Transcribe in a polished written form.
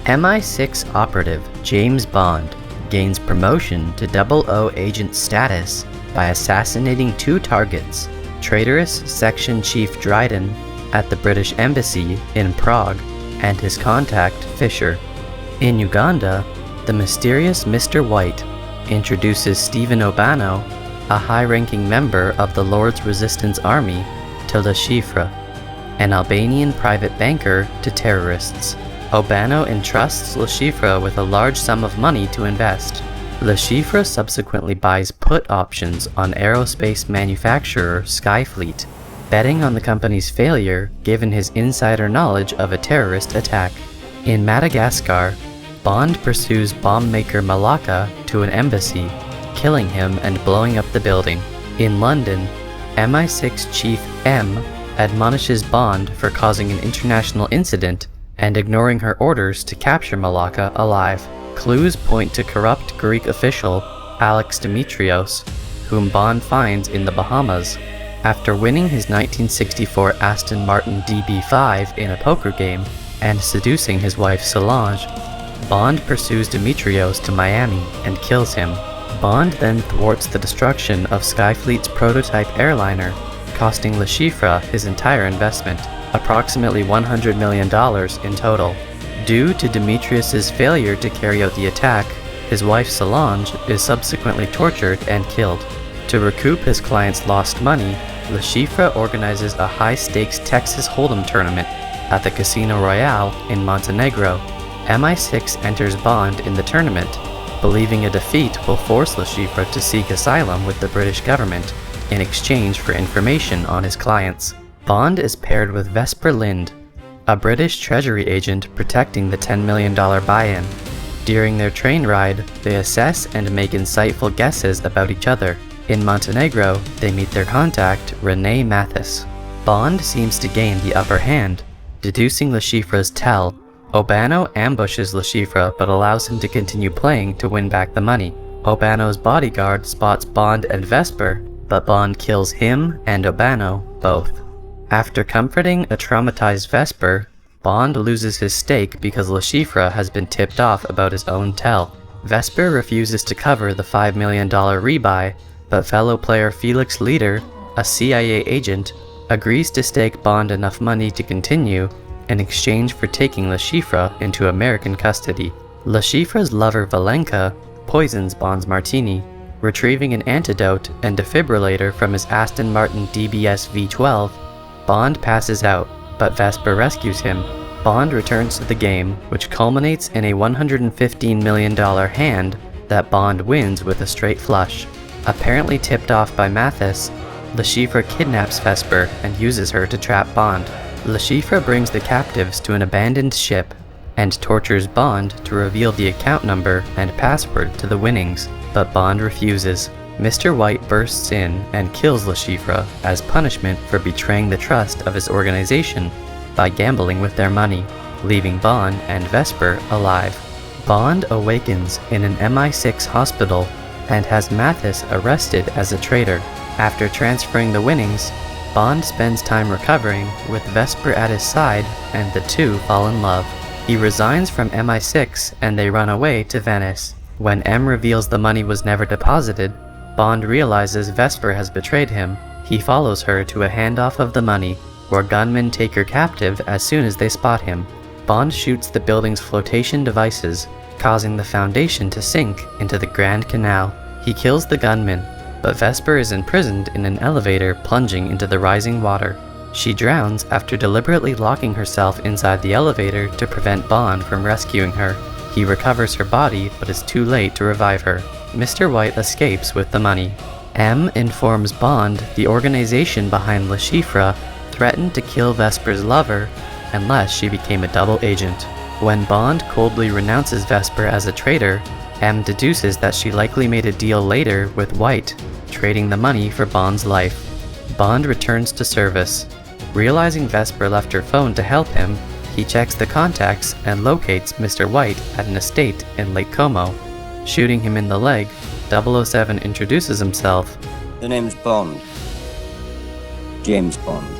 MI6 operative James Bond gains promotion to 00 agent status by assassinating two targets, traitorous Section Chief Dryden at the British Embassy in Prague and his contact Fisher. In Uganda, the mysterious Mr. White introduces Stephen Obano, a high-ranking member of the Lord's Resistance Army, to Le Chiffre, an Albanian private banker, to terrorists. Obano entrusts Le Chiffre with a large sum of money to invest. Le Chiffre subsequently buys put options on aerospace manufacturer Skyfleet, betting on the company's failure given his insider knowledge of a terrorist attack. In Madagascar, Bond pursues bomb maker Malaka to an embassy, killing him and blowing up the building. In London, MI6 Chief M admonishes Bond for causing an international incident and ignoring her orders to capture Malaka alive. Clues point to corrupt Greek official Alex Dimitrios, whom Bond finds in the Bahamas. After winning his 1964 Aston Martin DB5 in a poker game and seducing his wife Solange, Bond pursues Dimitrios to Miami and kills him. Bond then thwarts the destruction of Skyfleet's prototype airliner, costing Le Chiffre his entire investment, approximately $100 million in total. Due to Dimitrios' failure to carry out the attack, his wife Solange is subsequently tortured and killed. To recoup his client's lost money, Le Chiffre organizes a high-stakes Texas Hold'em tournament at the Casino Royale in Montenegro. MI6 enters Bond in the tournament, believing a defeat will force Le Chiffre to seek asylum with the British government in exchange for information on his clients. Bond is paired with Vesper Lynd, a British Treasury agent protecting the $10 million buy-in. During their train ride, they assess and make insightful guesses about each other. In Montenegro, they meet their contact, Renee Mathis. Bond seems to gain the upper hand, deducing Le Chiffre's tell. Obano ambushes Le Chiffre but allows him to continue playing to win back the money. Obano's bodyguard spots Bond and Vesper, but Bond kills him and Obano both. After comforting a traumatized Vesper, Bond loses his stake because Le Chiffre has been tipped off about his own tell. Vesper refuses to cover the $5 million rebuy, but fellow player Felix Leiter, a CIA agent, agrees to stake Bond enough money to continue in exchange for taking Le Chiffre into American custody. Le Chiffre's lover Valenka poisons Bond's martini, retrieving an antidote and defibrillator from his Aston Martin DBS V12. Bond passes out, but Vesper rescues him. Bond returns to the game, which culminates in a $115 million hand that Bond wins with a straight flush. Apparently tipped off by Mathis, Le Chiffre kidnaps Vesper and uses her to trap Bond. Le Chiffre brings the captives to an abandoned ship and tortures Bond to reveal the account number and password to the winnings, but Bond refuses. Mr. White bursts in and kills Le Chiffre as punishment for betraying the trust of his organization by gambling with their money, leaving Bond and Vesper alive. Bond awakens in an MI6 hospital and has Mathis arrested as a traitor. After transferring the winnings, Bond spends time recovering with Vesper at his side, and the two fall in love. He resigns from MI6 and they run away to Venice. When M reveals the money was never deposited, Bond realizes Vesper has betrayed him. He follows her to a handoff of the money, where gunmen take her captive as soon as they spot him. Bond shoots the building's flotation devices, causing the foundation to sink into the Grand Canal. He kills the gunman, but Vesper is imprisoned in an elevator plunging into the rising water. She drowns after deliberately locking herself inside the elevator to prevent Bond from rescuing her. He recovers her body, but is too late to revive her. Mr. White escapes with the money. M informs Bond the organization behind Le Chiffre threatened to kill Vesper's lover unless she became a double agent. When Bond coldly renounces Vesper as a traitor, M deduces that she likely made a deal later with White, trading the money for Bond's life. Bond returns to service. Realizing Vesper left her phone to help him, he checks the contacts and locates Mr. White at an estate in Lake Como. Shooting him in the leg, 007 introduces himself. The name's Bond. James Bond.